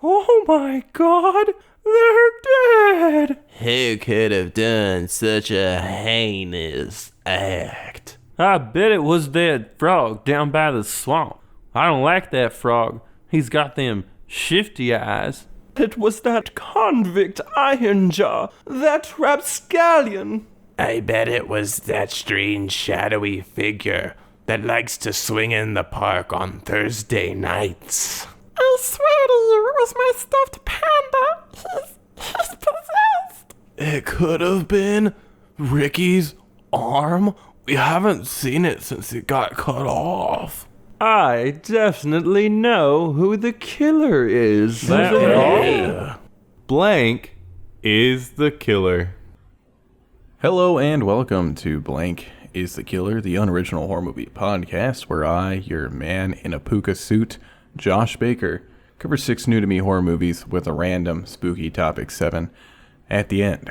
Oh my God, they're dead! Who could have done such a heinous act? I bet it was that frog down by the swamp. I don't like that frog. He's got them shifty eyes. It was that convict Ironjaw, that rapscallion. I bet it was that strange shadowy figure that likes to swing in the park on Thursday nights. I swear to you, it was my stuffed panda. He's possessed. It could have been Ricky's arm. We haven't seen it since it got cut off. I definitely know who the killer is. Blank is the killer. Hello and welcome to Blank is the Killer, the unoriginal horror movie podcast where I, your man in a Pooka suit, Josh Baker, cover 6 new to me horror movies with a random spooky topic 7 at the end.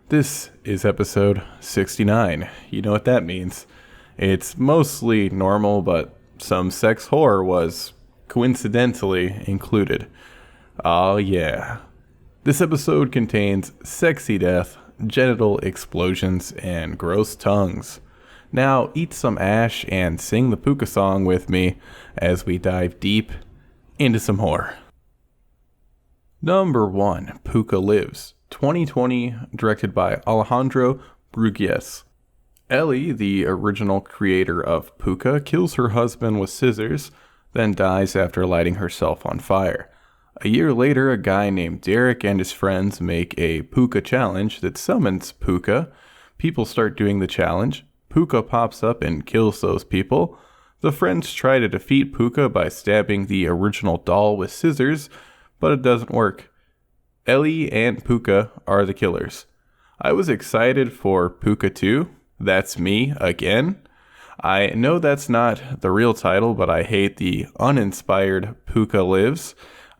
This is episode 69. You know what that means. It's mostly normal, but some sex horror was coincidentally included. Oh yeah. This episode contains sexy death, genital explosions, and gross tongues. Now eat some ash and sing the Pooka song with me as we dive deep into some horror. Number 1, Pooka Lives, 2020, directed by Alejandro Brugués. Ellie, the original creator of Pooka, kills her husband with scissors, then dies after lighting herself on fire. A year later, a guy named Derek and his friends make a Pooka challenge that summons Pooka. People start doing the challenge. Pooka pops up and kills those people. The friends try to defeat Pooka by stabbing the original doll with scissors, but it doesn't work. Ellie and Pooka are the killers. I was excited for Pooka 2. That's me again. I know that's not the real title, but I hate the uninspired Pooka Lives.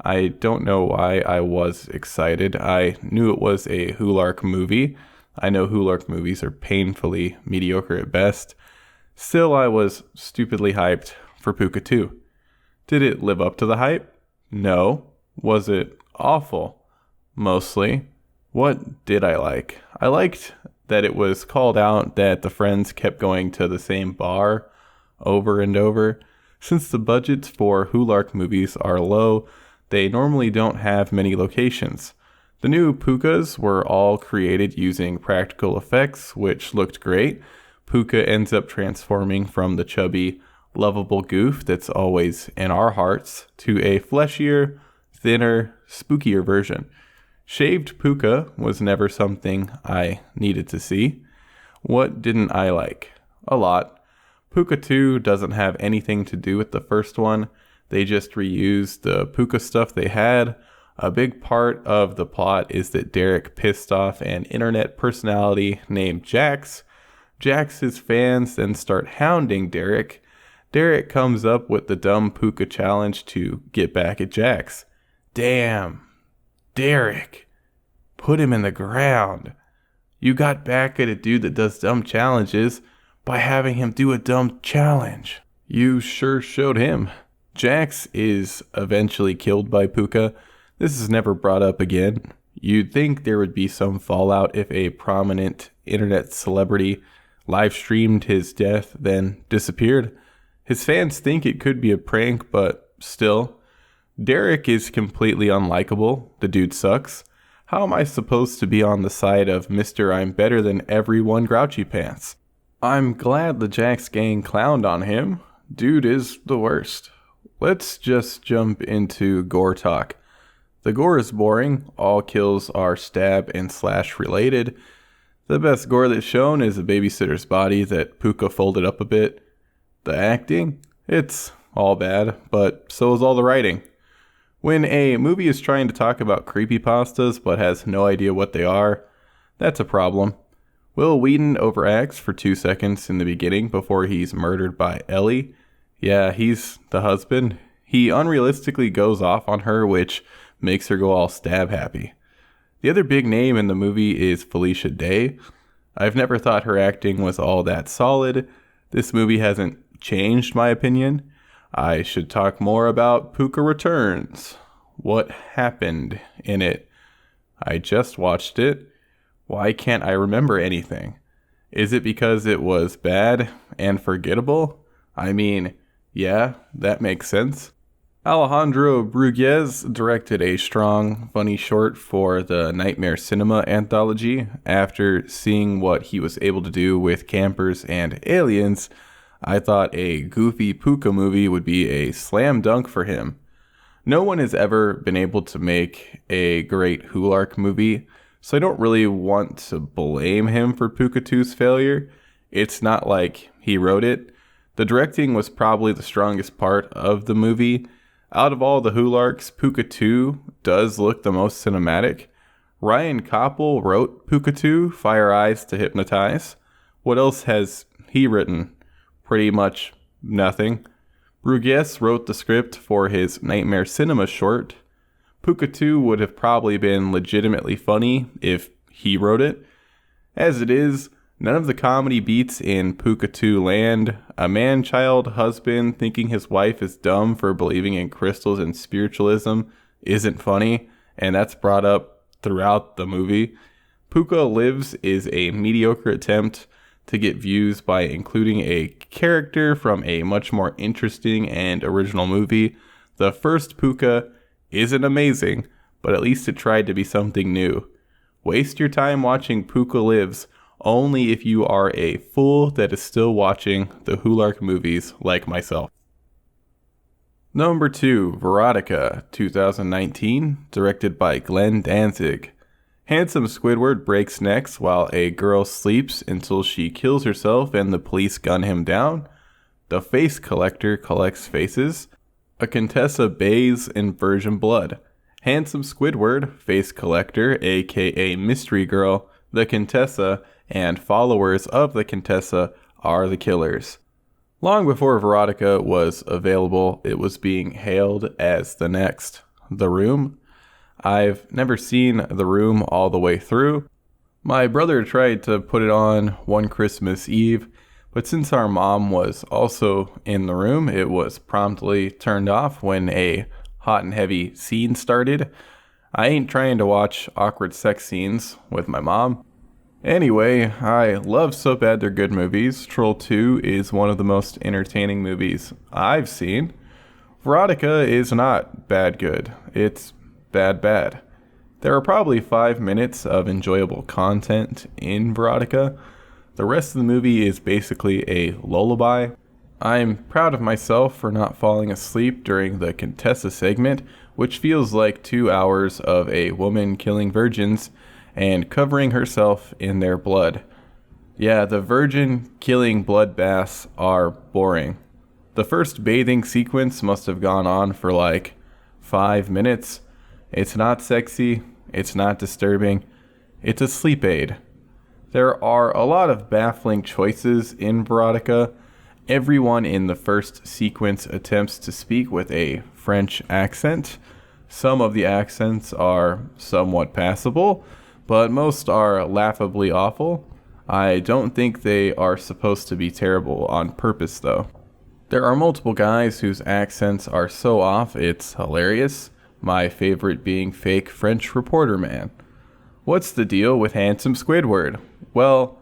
I don't know why I was excited. I knew it was a Hulark movie. I know Hulark movies are painfully mediocre at best. Still, I was stupidly hyped for Pooka 2. Did it live up to the hype? No. Was it awful? Mostly. What did I like? I liked that it was called out that the friends kept going to the same bar over and over. Since the budgets for Hulark movies are low, they normally don't have many locations. The new Pookas were all created using practical effects, which looked great. Pooka ends up transforming from the chubby, lovable goof that's always in our hearts to a fleshier, thinner, spookier version. Shaved Pooka was never something I needed to see. What didn't I like? A lot. Pooka 2 doesn't have anything to do with the first one. They just reused the Pooka stuff they had. A big part of the plot is that Derek pissed off an internet personality named Jax. Jax's fans then start hounding Derek. Derek comes up with the dumb Pooka challenge to get back at Jax. Damn. Derek, put him in the ground. You got back at a dude that does dumb challenges by having him do a dumb challenge. You sure showed him. Jax is eventually killed by Pooka. This is never brought up again. You'd think there would be some fallout if a prominent internet celebrity live streamed his death, then disappeared. His fans think it could be a prank, but still. Derek is completely unlikable. The dude sucks. How am I supposed to be on the side of Mr. I'm better than everyone Grouchy Pants? I'm glad the Jax gang clowned on him. Dude is the worst. Let's just jump into gore talk. The gore is boring. All kills are stab and slash related. The best gore that's shown is a babysitter's body that Pooka folded up a bit. The acting? It's all bad, but so is all the writing. When a movie is trying to talk about creepypastas but has no idea what they are, that's a problem. Will Wheaton overacts for 2 seconds in the beginning before he's murdered by Ellie. Yeah, he's the husband. He unrealistically goes off on her, which makes her go all stab happy. The other big name in the movie is Felicia Day. I've never thought her acting was all that solid. This movie hasn't changed my opinion. I should talk more about Pooka Returns. What happened in it? I just watched it. Why can't I remember anything? Is it because it was bad and forgettable? I mean, yeah, that makes sense. Alejandro Brugués directed a strong, funny short for the Nightmare Cinema anthology. After seeing what he was able to do with campers and aliens, I thought a goofy Pooka movie would be a slam dunk for him. No one has ever been able to make a great Hulark movie, so I don't really want to blame him for Pooka 2's failure. It's not like he wrote it. The directing was probably the strongest part of the movie. Out of all the Hularks, Pooka 2 does look the most cinematic. Ryan Koppel wrote Pooka 2, Fire Eyes to Hypnotize. What else has he written? Pretty much nothing. Brugués wrote the script for his Nightmare Cinema short. Pooka 2 would have probably been legitimately funny if he wrote it. As it is, none of the comedy beats in Pooka 2 land. A man-child husband thinking his wife is dumb for believing in crystals and spiritualism isn't funny, and that's brought up throughout the movie. Pooka Lives is a mediocre attempt to get views by including a character from a much more interesting and original movie. The first Pooka isn't amazing, but at least it tried to be something new. Waste your time watching Pooka Lives only if you are a fool that is still watching the Hulark movies like myself. Number 2, Verotika, 2019, directed by Glenn Danzig. Handsome Squidward breaks necks while a girl sleeps until she kills herself and the police gun him down. The face collector collects faces. A Contessa bathes in virgin blood. Handsome Squidward, face collector, aka mystery girl, the Contessa, and followers of the Contessa are the killers. Long before Verotika was available, it was being hailed as the next The Room. I've never seen The Room all the way through. My brother tried to put it on one Christmas Eve, but since our mom was also in the room, it was promptly turned off when a hot and heavy scene started. I ain't trying to watch awkward sex scenes with my mom. Anyway, I love So Bad They're Good movies. Troll 2 is one of the most entertaining movies I've seen. Verotika is not bad good. It's bad. There are probably 5 minutes of enjoyable content in Verotika. The rest of the movie is basically a lullaby. I'm proud of myself for not falling asleep during the Contessa segment, which feels like 2 hours of a woman killing virgins and covering herself in their blood. Yeah, the virgin killing bloodbaths are boring. The first bathing sequence must have gone on for like 5 minutes. It's not sexy, it's not disturbing, it's a sleep aid. There are a lot of baffling choices in Verotika. Everyone in the first sequence attempts to speak with a French accent. Some of the accents are somewhat passable, but most are laughably awful. I don't think they are supposed to be terrible on purpose, though. There are multiple guys whose accents are so off it's hilarious, my favorite being fake French reporter man. What's the deal with Handsome Squidward? Well,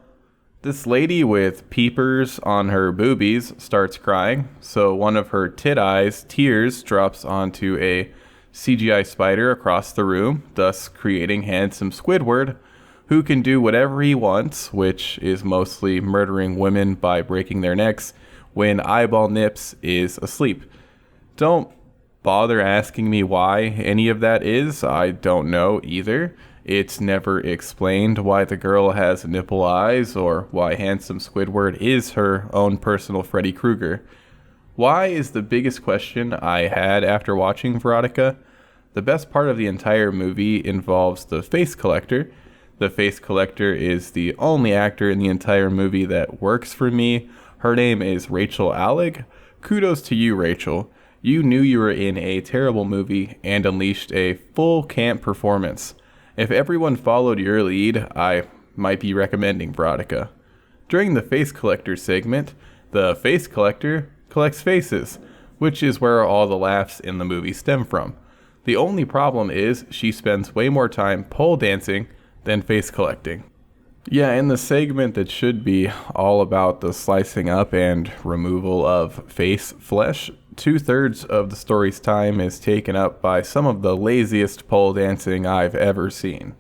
this lady with peepers on her boobies starts crying, so one of her tit eyes tears drops onto a CGI spider across the room, thus creating Handsome Squidward, who can do whatever he wants, which is mostly murdering women by breaking their necks when Eyeball Nips is asleep. Don't bother asking me why any of that is. I don't know either. It's never explained why the girl has nipple eyes or why Handsome Squidward is her own personal Freddy Krueger. Why is the biggest question I had after watching Verotika. The best part of the entire movie involves the face collector. The face collector is the only actor in the entire movie that works for me. Her name is Rachel Alleg. Kudos to you, Rachel. You knew you were in a terrible movie and unleashed a full camp performance. If everyone followed your lead, I might be recommending Verotika. During the face collector segment, the face collector collects faces, which is where all the laughs in the movie stem from. The only problem is she spends way more time pole dancing than face collecting. Yeah, in the segment that should be all about the slicing up and removal of face flesh, 2/3 of the story's time is taken up by some of the laziest pole dancing I've ever seen.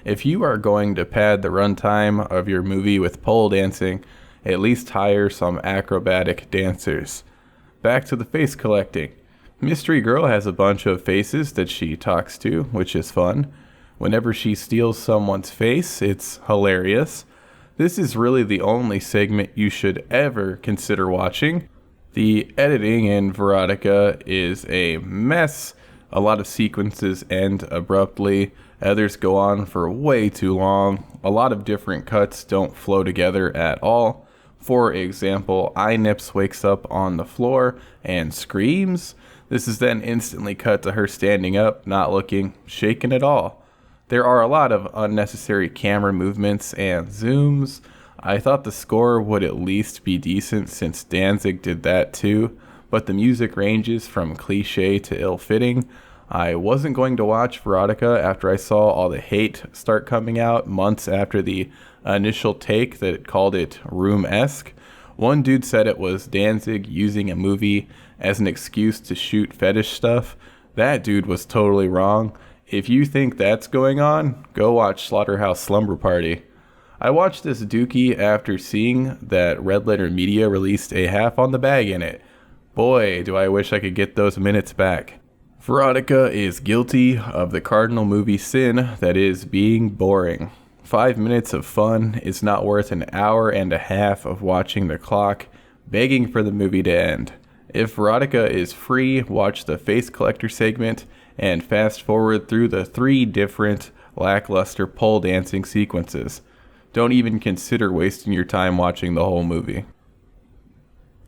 If you are going to pad the runtime of your movie with pole dancing, at least hire some acrobatic dancers. Back to the face collecting. Mystery Girl has a bunch of faces that she talks to, which is fun. Whenever she steals someone's face, it's hilarious. This is really the only segment you should ever consider watching. The editing in Verotika is a mess. A lot of sequences end abruptly. Others go on for way too long. A lot of different cuts don't flow together at all. For example, Nips wakes up on the floor and screams. This is then instantly cut to her standing up, not looking shaken at all. There are a lot of unnecessary camera movements and zooms. I thought the score would at least be decent since Danzig did that too, but the music ranges from cliche to ill-fitting. I wasn't going to watch Verotika after I saw all the hate start coming out months after the initial take that called it room-esque. One dude said it was Danzig using a movie as an excuse to shoot fetish stuff. That dude was totally wrong. If you think that's going on, go watch Slaughterhouse Slumber Party. I watched this dookie after seeing that Red Letter Media released a half on the bag in it. Boy, do I wish I could get those minutes back. Verotika is guilty of the cardinal movie sin that is being boring. 5 minutes of fun is not worth an hour and a half of watching the clock, begging for the movie to end. If Verotika is free, watch the face collector segment and fast forward through the 3 different lackluster pole dancing sequences. Don't even consider wasting your time watching the whole movie.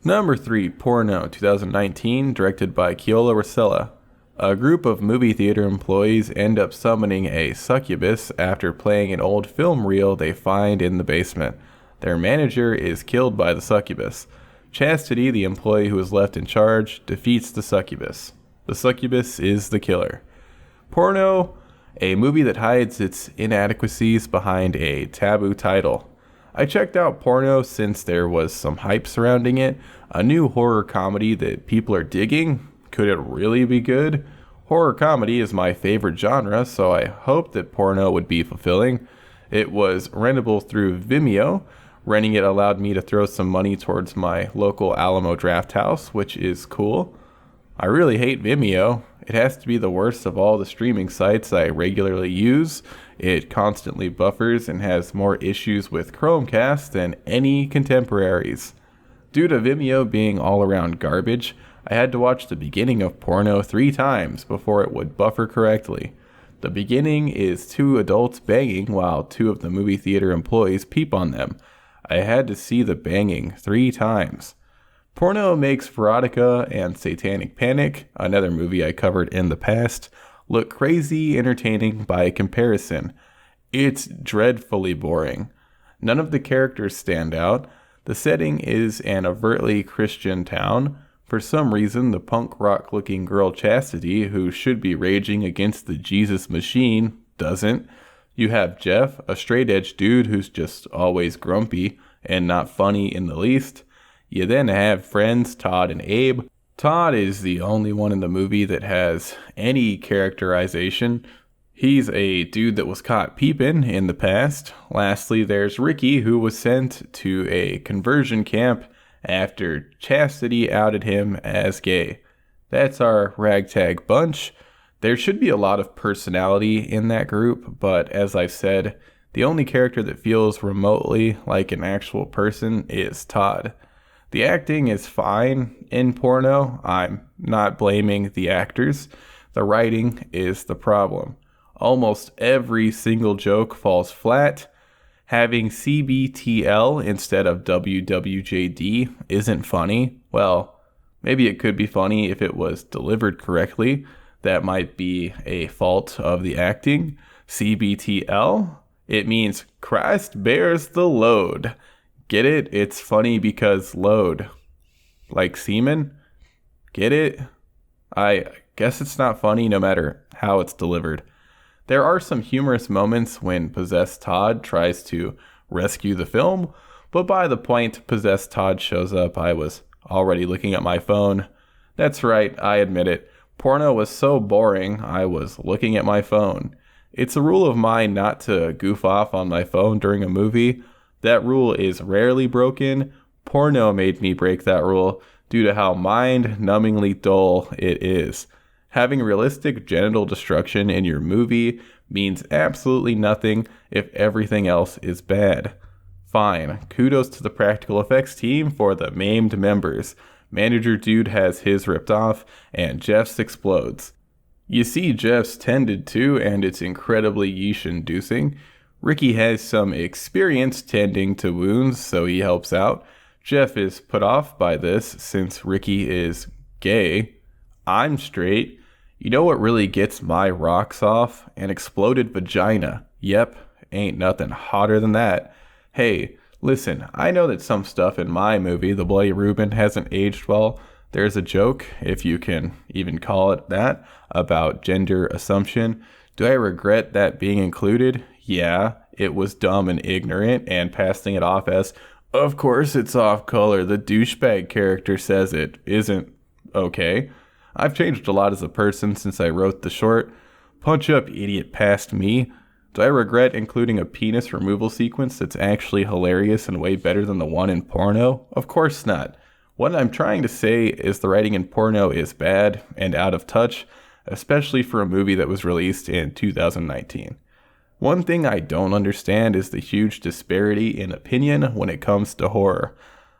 Number 3, Porno, 2019, directed by Keola Racela. A group of movie theater employees end up summoning a succubus after playing an old film reel they find in the basement. Their manager is killed by the succubus. Chastity, the employee who is left in charge, defeats the succubus. The succubus is the killer. Porno, a movie that hides its inadequacies behind a taboo title. I checked out Porno since there was some hype surrounding it, a new horror comedy that people are digging. Could it really be good? Horror comedy is my favorite genre, so I hoped that Porno would be fulfilling. It was rentable through Vimeo. Renting it allowed me to throw some money towards my local Alamo Draft House, which is cool. I really hate Vimeo. It has to be the worst of all the streaming sites I regularly use. It constantly buffers and has more issues with Chromecast than any contemporaries. Due to Vimeo being all around garbage, I had to watch the beginning of Porno 3 times before it would buffer correctly. The beginning is 2 adults banging while 2 of the movie theater employees peep on them. I had to see the banging 3 times. Porno makes Verotika and Satanic Panic, another movie I covered in the past, look crazy entertaining by comparison. It's dreadfully boring. None of the characters stand out. The setting is an overtly Christian town. For some reason, the punk rock looking girl Chastity, who should be raging against the Jesus machine, doesn't. You have Jeff, a straight edge dude who's just always grumpy and not funny in the least. You then have friends Todd and Abe. Todd is the only one in the movie that has any characterization. He's a dude that was caught peeping in the past. Lastly, there's Ricky, who was sent to a conversion camp after Chastity outed him as gay. That's our ragtag bunch. There should be a lot of personality in that group, but as I've said, the only character that feels remotely like an actual person is Todd. The acting is fine in Porno. I'm not blaming the actors. The writing is the problem. Almost every single joke falls flat. Having CBTL instead of WWJD isn't funny. Well, maybe it could be funny if it was delivered correctly. That might be a fault of the acting. CBTL? It means Christ bears the load. Get it? It's funny because load. Like semen? Get it? I Guess it's not funny no matter how it's delivered. There are some humorous moments when possessed Todd tries to rescue the film, but by the point possessed Todd shows up, I was already looking at my phone. That's right, I admit it. Porno was so boring, I was looking at my phone. It's a rule of mine not to goof off on my phone during a movie. That rule is rarely broken. Porno made me break that rule due to how mind-numbingly dull it is. Having realistic genital destruction in your movie means absolutely nothing if everything else is bad. Fine, kudos to the practical effects team for the maimed members. Manager Dude has his ripped off, and Jeff's explodes. You see Jeff's tended to, and it's incredibly yeesh-inducing. Ricky has some experience tending to wounds, so he helps out. Jeff is put off by this since Ricky is gay. I'm straight. You know what really gets my rocks off? An exploded vagina. Yep, ain't nothing hotter than that. Hey, listen, I know that some stuff in my movie, The Bloody Reuben, hasn't aged well. There's a joke, if you can even call it that, about gender assumption. Do I regret that being included? Yeah, it was dumb and ignorant, and passing it off as, of course it's off color, the douchebag character says it, isn't okay. I've changed a lot as a person since I wrote the short. Punch up, idiot, past me. Do I regret including a penis removal sequence that's actually hilarious and way better than the one in Porno? Of course not. What I'm trying to say is the writing in Porno is bad and out of touch, especially for a movie that was released in 2019. One thing I don't understand is the huge disparity in opinion when it comes to horror.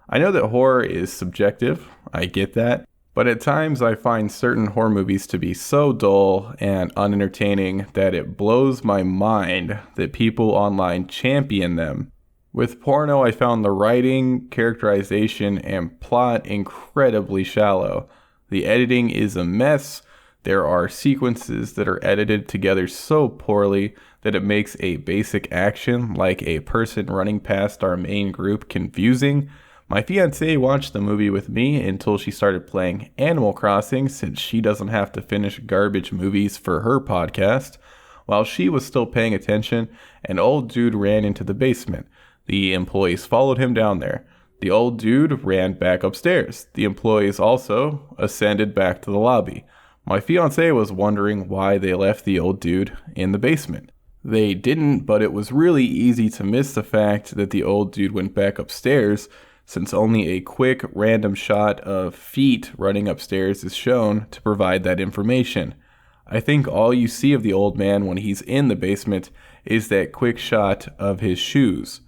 I know that horror is subjective, I get that, but at times I find certain horror movies to be so dull and unentertaining that it blows my mind that people online champion them. With Porno, I found the writing, characterization, and plot incredibly shallow. The editing is a mess. There are sequences that are edited together so poorly that it makes a basic action, like a person running past our main group, confusing. My fiancée watched the movie with me until she started playing Animal Crossing, since she doesn't have to finish garbage movies for her podcast. While she was still paying attention, an old dude ran into the basement. The employees followed him down there. The old dude ran back upstairs. The employees also ascended back to the lobby. My fiancée was wondering why they left the old dude in the basement. They didn't, but it was really easy to miss the fact that the old dude went back upstairs, since only a quick random shot of feet running upstairs is shown to provide that information. I think all you see of the old man when he's in the basement is that quick shot of his shoes.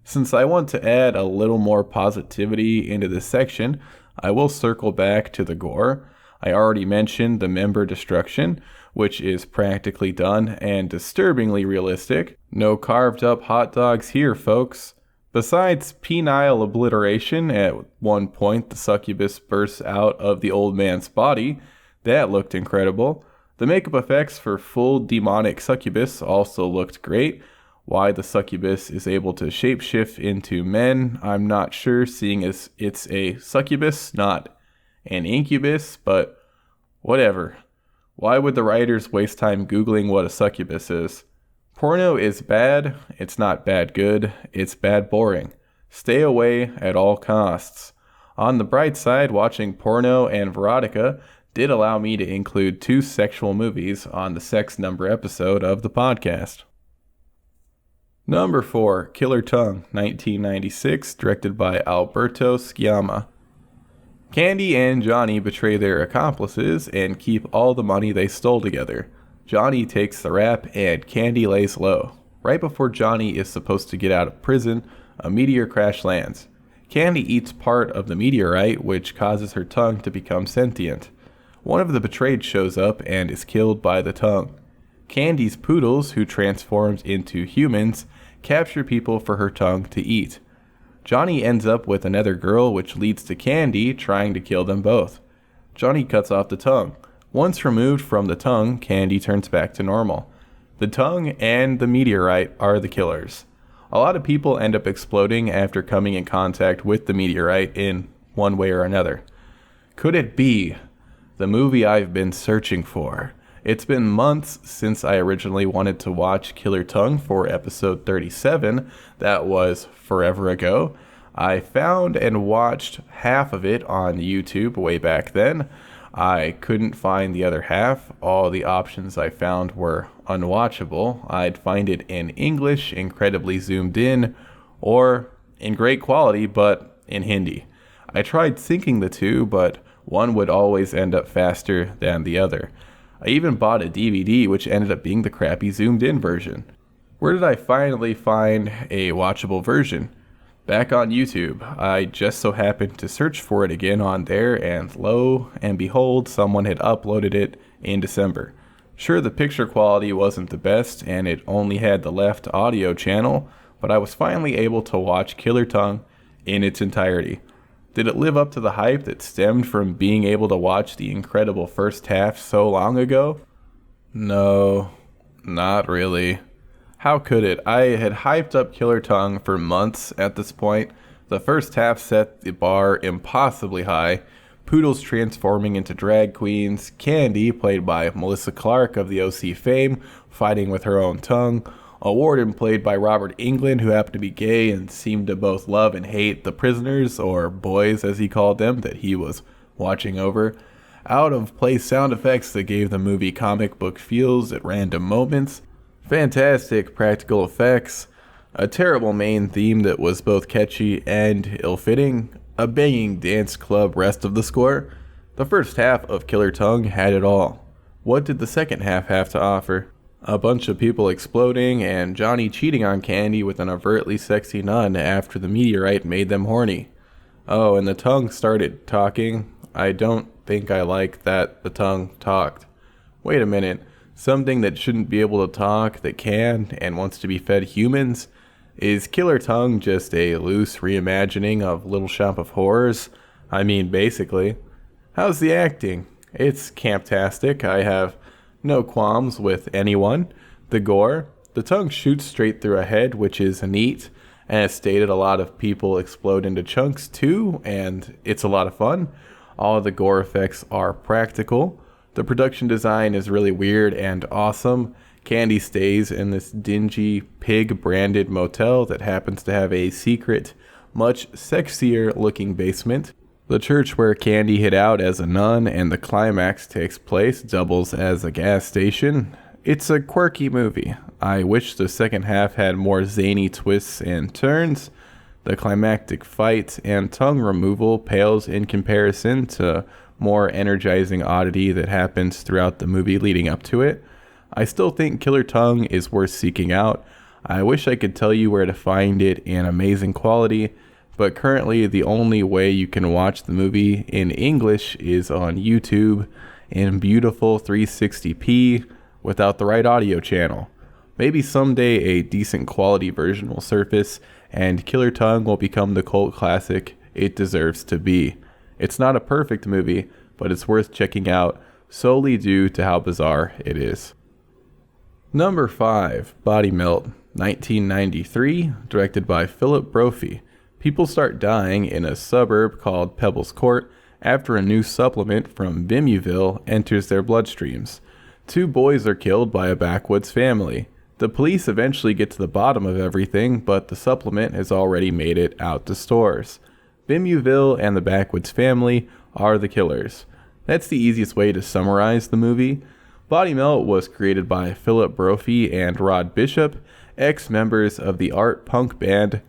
Since I want to add a little more positivity into this section, I will circle back to the gore. I already mentioned the member destruction, which is practically done and disturbingly realistic. No carved up hot dogs here, folks. Besides penile obliteration, at one point the succubus bursts out of the old man's body. That looked incredible. The makeup effects for full demonic succubus also looked great. Why the succubus is able to shapeshift into men, I'm not sure, seeing as it's a succubus, not an incubus, but whatever. Why would the writers waste time Googling what a succubus is? Porno is bad, it's not bad good, it's bad boring. Stay away at all costs. On the bright side, watching Porno and Verotika did allow me to include 2 sexual movies on the sex number episode of the podcast. Number 4, Killer Tongue, 1996, directed by Alberto Sciamma. Candy and Johnny betray their accomplices and keep all the money they stole together. Johnny takes the rap and Candy lays low. Right before Johnny is supposed to get out of prison, a meteor crash lands. Candy eats part of the meteorite, which causes her tongue to become sentient. One of the betrayed shows up and is killed by the tongue. Candy's poodles, who transformed into humans, capture people for her tongue to eat. Johnny ends up with another girl, which leads to Candy trying to kill them both. Johnny cuts off the tongue. Once removed from the tongue, Candy turns back to normal. The tongue and the meteorite are the killers. A lot of people end up exploding after coming in contact with the meteorite in one way or another. Could it be the movie I've been searching for. It's been months since I originally wanted to watch Killer Tongue for episode 37. That was forever ago. I found and watched half of it on YouTube way back then. I couldn't find the other half. All the options I found were unwatchable. I'd find it in English, incredibly zoomed in, or in great quality, but in Hindi. I tried syncing the two, but one would always end up faster than the other. I even bought a DVD, which ended up being the crappy zoomed-in version. Where did I finally find a watchable version? Back on YouTube. I just so happened to search for it again on there, and lo and behold, someone had uploaded it in December. Sure, the picture quality wasn't the best, and it only had the left audio channel, but I was finally able to watch Killer Tongue in its entirety. Did it live up to the hype that stemmed from being able to watch the incredible first half so long ago? No, not really. How could it? I had hyped up Killer Tongue for months at this point. The first half set the bar impossibly high. Poodles transforming into drag queens, Candy, played by Melissa Clarke of the OC fame, fighting with her own tongue, a warden played by Robert Englund, who happened to be gay and seemed to both love and hate the prisoners, or boys as he called them, that he was watching over. Out of place sound effects that gave the movie comic book feels at random moments. Fantastic practical effects. A terrible main theme that was both catchy and ill-fitting. A banging dance club rest of the score. The first half of Killer Tongue had it all. What did the second half have to offer? A bunch of people exploding, and Johnny cheating on Candy with an overtly sexy nun after the meteorite made them horny. Oh, and the tongue started talking. I don't think I like that the tongue talked. Wait a minute, something that shouldn't be able to talk that can and wants to be fed humans? Is Killer Tongue just a loose reimagining of Little Shop of Horrors? I mean, basically. How's the acting? It's camptastic. I have no qualms with anyone. The gore, the tongue shoots straight through a head, which is neat. And as stated, a lot of people explode into chunks too, and it's a lot of fun. All of the gore effects are practical. The production design is really weird and awesome. Candy stays in this dingy, pig-branded motel that happens to have a secret, much sexier looking basement. The church where Candy hid out as a nun and the climax takes place doubles as a gas station. It's a quirky movie. I wish the second half had more zany twists and turns. The climactic fight and tongue removal pales in comparison to more energizing oddity that happens throughout the movie leading up to it. I still think Killer Tongue is worth seeking out. I wish I could tell you where to find it in amazing quality, but currently the only way you can watch the movie in English is on YouTube in beautiful 360p without the right audio channel. Maybe someday a decent quality version will surface and Killer Tongue will become the cult classic it deserves to be. It's not a perfect movie, but it's worth checking out solely due to how bizarre it is. Number 5, Body Melt, 1993, directed by Philip Brophy. People start dying in a suburb called Pebbles Court after a new supplement from Bimuville enters their bloodstreams. 2 boys are killed by a backwoods family. The police eventually get to the bottom of everything, but the supplement has already made it out to stores. Bimuville and the backwoods family are the killers. That's the easiest way to summarize the movie. Body Melt was created by Philip Brophy and Rod Bishop, ex-members of the art punk band.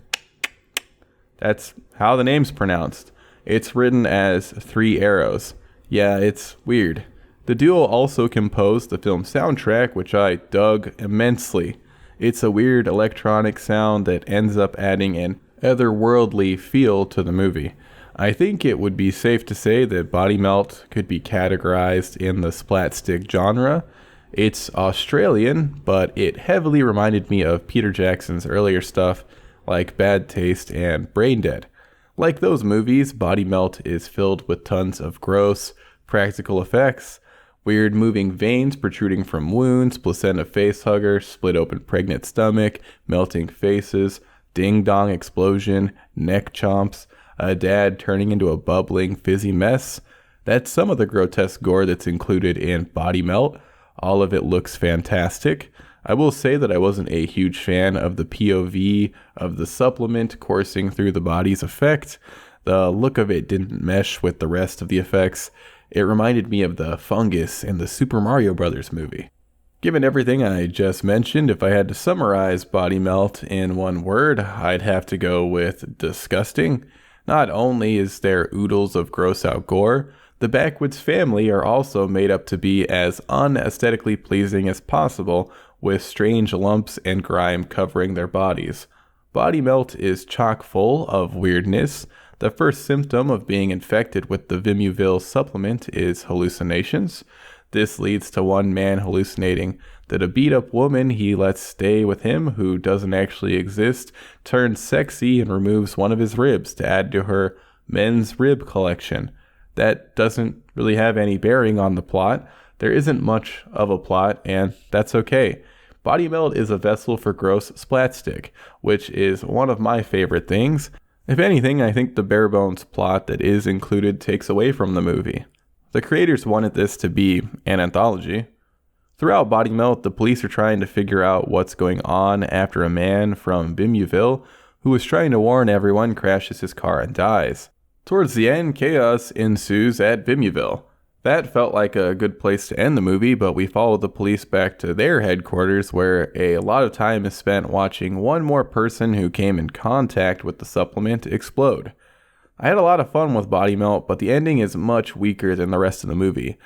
That's how the name's pronounced. It's written as 3 arrows. Yeah, it's weird. The duo also composed the film soundtrack, which I dug immensely. It's a weird electronic sound that ends up adding an otherworldly feel to the movie. I think it would be safe to say that Body Melt could be categorized in the splatstick genre. It's Australian, but it heavily reminded me of Peter Jackson's earlier stuff like Bad Taste and Brain Dead. Like those movies, Body Melt is filled with tons of gross, practical effects, weird moving veins protruding from wounds, placenta facehugger, split open pregnant stomach, melting faces, ding-dong explosion, neck chomps, a dad turning into a bubbling, fizzy mess. That's some of the grotesque gore that's included in Body Melt. All of it looks fantastic. I will say that I wasn't a huge fan of the POV of the supplement coursing through the body's effect. The look of it didn't mesh with the rest of the effects. It reminded me of the fungus in the Super Mario Bros. Movie. Given everything I just mentioned, if I had to summarize Body Melt in one word, I'd have to go with disgusting. Not only is there oodles of gross out gore, the Backwoods family are also made up to be as unaesthetically pleasing as possible, with strange lumps and grime covering their bodies. Body Melt is chock full of weirdness. The first symptom of being infected with the Vimuville supplement is hallucinations. This leads to one man hallucinating that a beat-up woman he lets stay with him, who doesn't actually exist, turns sexy and removes one of his ribs to add to her men's rib collection. That doesn't really have any bearing on the plot. There isn't much of a plot, and that's okay. Body Melt is a vessel for gross splatstick, which is one of my favorite things. If anything, I think the bare-bones plot that is included takes away from the movie. The creators wanted this to be an anthology. Throughout Body Melt, the police are trying to figure out what's going on after a man from Vimuville, who was trying to warn everyone, crashes his car and dies. Towards the end, chaos ensues at Vimuville. That felt like a good place to end the movie, but we follow the police back to their headquarters, where a lot of time is spent watching one more person who came in contact with the supplement explode. I had a lot of fun with Body Melt, but the ending is much weaker than the rest of the movie.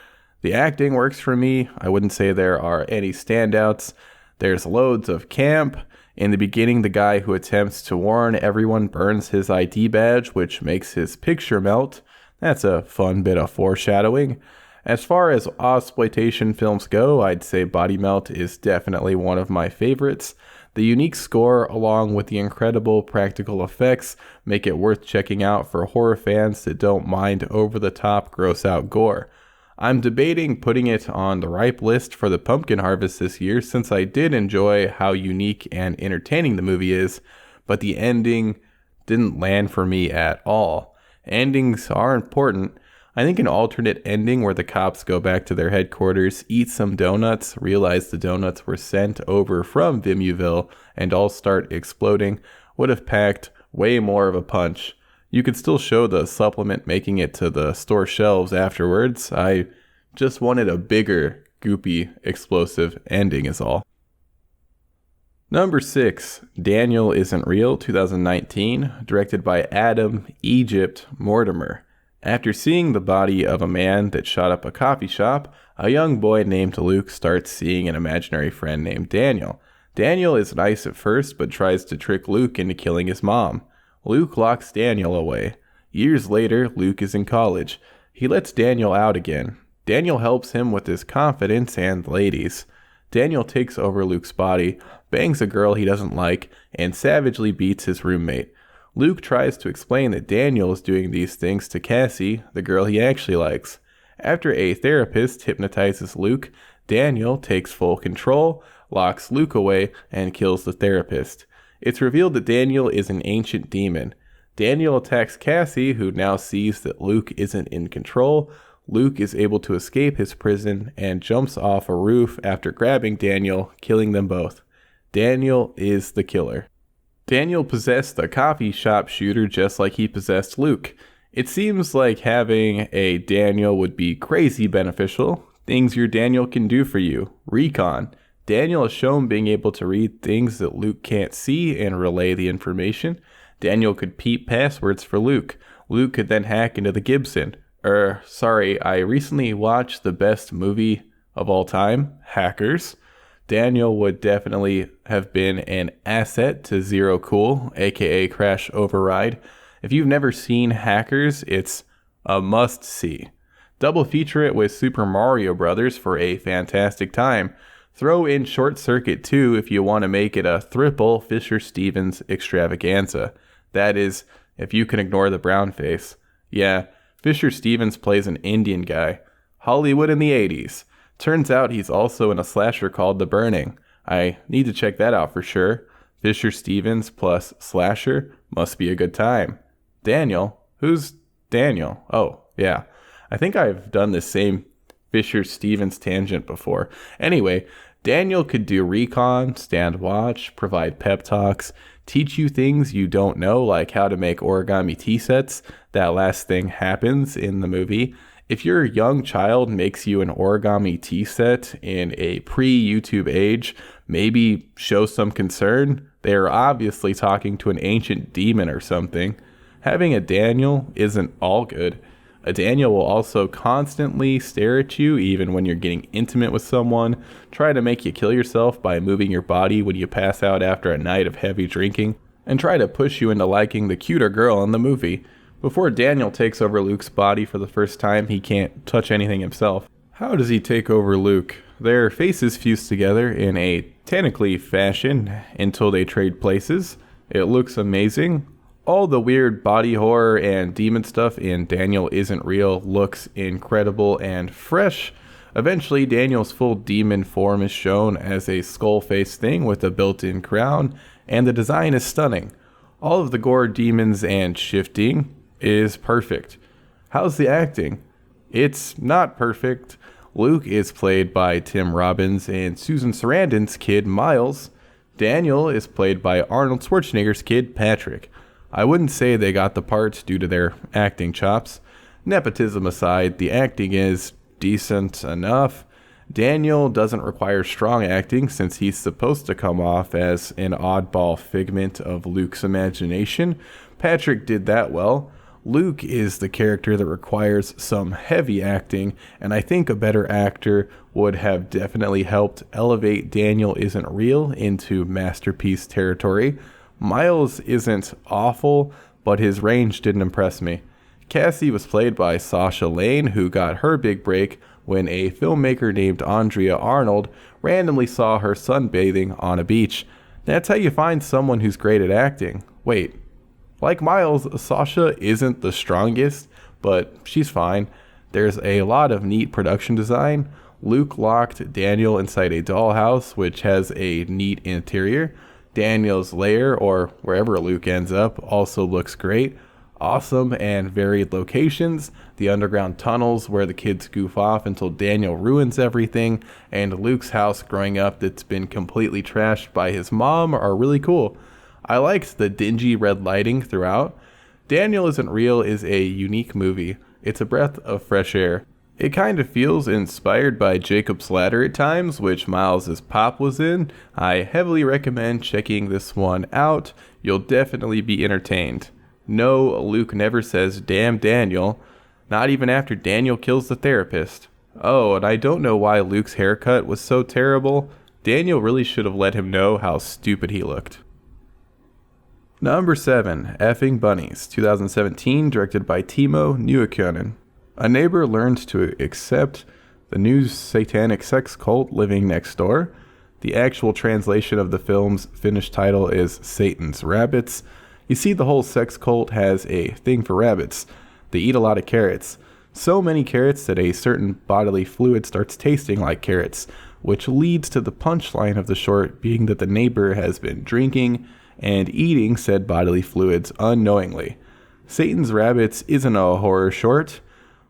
The acting works for me. I wouldn't say there are any standouts. There's loads of camp. In the beginning, the guy who attempts to warn everyone burns his ID badge, which makes his picture melt. That's a fun bit of foreshadowing. As far as Ozploitation films go, I'd say Body Melt is definitely one of my favorites. The unique score, along with the incredible practical effects, make it worth checking out for horror fans that don't mind over-the-top gross-out gore. I'm debating putting it on the ripe list for the Pumpkin Harvest this year, since I did enjoy how unique and entertaining the movie is, but the ending didn't land for me at all. Endings are important. I think an alternate ending where the cops go back to their headquarters, eat some donuts, realize the donuts were sent over from Vimuville, and all start exploding would have packed way more of a punch. You could still show the supplement making it to the store shelves afterwards. I just wanted a bigger, goopy, explosive ending is all. Number 6, Daniel Isn't Real, 2019, directed by Adam Egypt Mortimer. After seeing the body of a man that shot up a coffee shop, a young boy named Luke starts seeing an imaginary friend named Daniel. Daniel is nice at first, but tries to trick Luke into killing his mom. Luke locks Daniel away. Years later, Luke is in college. He lets Daniel out again. Daniel helps him with his confidence and ladies. Daniel takes over Luke's body, bangs a girl he doesn't like, and savagely beats his roommate. Luke tries to explain that Daniel is doing these things to Cassie, the girl he actually likes. After a therapist hypnotizes Luke, Daniel takes full control, locks Luke away, and kills the therapist. It's revealed that Daniel is an ancient demon. Daniel attacks Cassie, who now sees that Luke isn't in control. Luke is able to escape his prison and jumps off a roof after grabbing Daniel, killing them both. Daniel is the killer. Daniel possessed the coffee shop shooter just like he possessed Luke. It seems like having a Daniel would be crazy beneficial. Things your Daniel can do for you. Recon. Daniel is shown being able to read things that Luke can't see and relay the information. Daniel could peep passwords for Luke. Luke could then hack into the Gibson. I recently watched the best movie of all time, Hackers. Daniel would definitely have been an asset to Zero Cool, aka Crash Override. If you've never seen Hackers, it's a must-see. Double feature it with Super Mario Bros. For a fantastic time. Throw in Short Circuit 2 if you want to make it a triple Fisher-Stevens extravaganza. That is, if you can ignore the brown face. Yeah, Fisher-Stevens plays an Indian guy. Hollywood in the 80s. Turns out he's also in a slasher called The Burning. I need to check that out for sure. Fisher-Stevens plus slasher must be a good time. Daniel? Who's Daniel? Oh, yeah. I think I've done the same Fisher-Stevens tangent before. Anyway, Daniel could do recon, stand watch, provide pep talks, teach you things you don't know, like how to make origami tea sets. That last thing happens in the movie. If your young child makes you an origami tea set in a pre-YouTube age, maybe show some concern. They are obviously talking to an ancient demon or something. Having a Daniel isn't all good. A Daniel will also constantly stare at you even when you're getting intimate with someone, try to make you kill yourself by moving your body when you pass out after a night of heavy drinking, and try to push you into liking the cuter girl in the movie. Before Daniel takes over Luke's body for the first time, he can't touch anything himself. How does he take over Luke? Their faces fuse together in a technically fashion until they trade places. It looks amazing. All the weird body horror and demon stuff in Daniel Isn't Real looks incredible and fresh. Eventually, Daniel's full demon form is shown as a skull-faced thing with a built-in crown, and the design is stunning. All of the gore, demons, and shifting is perfect. How's the acting? It's not perfect. Luke is played by Tim Robbins and Susan Sarandon's kid Miles. Daniel is played by Arnold Schwarzenegger's kid Patrick. I wouldn't say they got the parts due to their acting chops. Nepotism aside, the acting is decent enough. Daniel doesn't require strong acting since he's supposed to come off as an oddball figment of Luke's imagination. Patrick did that well. Luke is the character that requires some heavy acting, and I think a better actor would have definitely helped elevate Daniel Isn't Real into masterpiece territory. Miles isn't awful, but his range didn't impress me. Cassie was played by Sasha Lane, who got her big break when a filmmaker named Andrea Arnold randomly saw her sunbathing on a beach. That's how you find someone who's great at acting. Wait, like Miles, Sasha isn't the strongest, but she's fine. There's a lot of neat production design. Luke locked Daniel inside a dollhouse, which has a neat interior. Daniel's lair, or wherever Luke ends up, also looks great. Awesome and varied locations, the underground tunnels where the kids goof off until Daniel ruins everything, and Luke's house growing up that's been completely trashed by his mom are really cool. I liked the dingy red lighting throughout. Daniel Isn't Real is a unique movie. It's a breath of fresh air. It kind of feels inspired by Jacob's Ladder at times, which Miles' pop was in. I heavily recommend checking this one out. You'll definitely be entertained. No, Luke never says, "Damn Daniel," not even after Daniel kills the therapist. Oh, and I don't know why Luke's haircut was so terrible. Daniel really should have let him know how stupid he looked. Number 7, Effing Bunnies, 2017, directed by Teemu Niukkanen. A neighbor learns to accept the new satanic sex cult living next door. The actual translation of the film's Finnish title is Satan's Rabbits. You see, the whole sex cult has a thing for rabbits. They eat a lot of carrots. So many carrots that a certain bodily fluid starts tasting like carrots, which leads to the punchline of the short being that the neighbor has been drinking and eating said bodily fluids unknowingly. Satan's Rabbits isn't a horror short.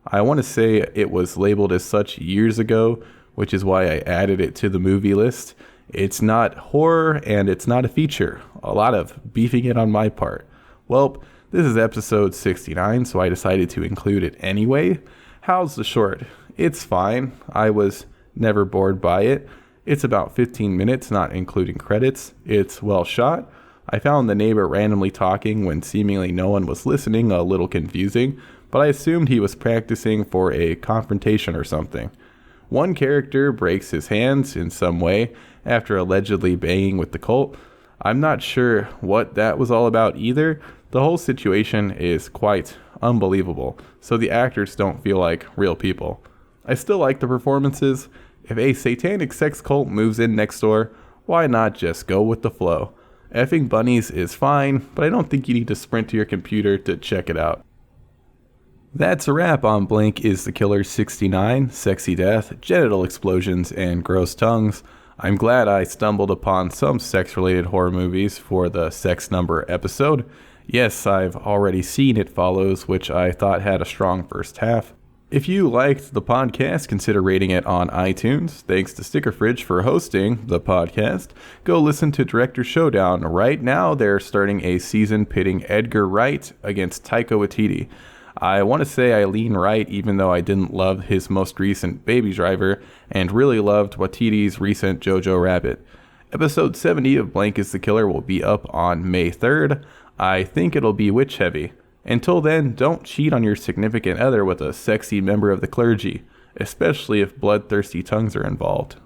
I want to say it was labeled as such years ago, which is why I added it to the movie list. It's not horror and it's not a feature. A lot of beefing it on my part. Well, this is episode 69, so I decided to include it anyway. How's the short? It's fine. I was never bored by it. It's about 15 minutes, not including credits. It's well shot. I found the neighbor randomly talking when seemingly no one was listening a little confusing, but I assumed he was practicing for a confrontation or something. One character breaks his hands in some way after allegedly banging with the cult. I'm not sure what that was all about either. The whole situation is quite unbelievable, so the actors don't feel like real people. I still like the performances. If a satanic sex cult moves in next door, why not just go with the flow? Effing Bunnies is fine, but I don't think you need to sprint to your computer to check it out. That's a wrap on Blink is the Killer 69, Sexy Death, Genital Explosions, and Gross Tongues. I'm glad I stumbled upon some sex-related horror movies for the Sex Number episode. Yes, I've already seen It Follows, which I thought had a strong first half. If you liked the podcast, consider rating it on iTunes. Thanks to Sticker Fridge for hosting the podcast. Go listen to Director Showdown. Right now, they're starting a season pitting Edgar Wright against Taika Waititi. I want to say I lean Wright, even though I didn't love his most recent Baby Driver, and really loved Waititi's recent Jojo Rabbit. Episode 70 of Blank is the Killer will be up on May 3rd. I think it'll be witch heavy. Until then, don't cheat on your significant other with a sexy member of the clergy, especially if bloodthirsty tongues are involved.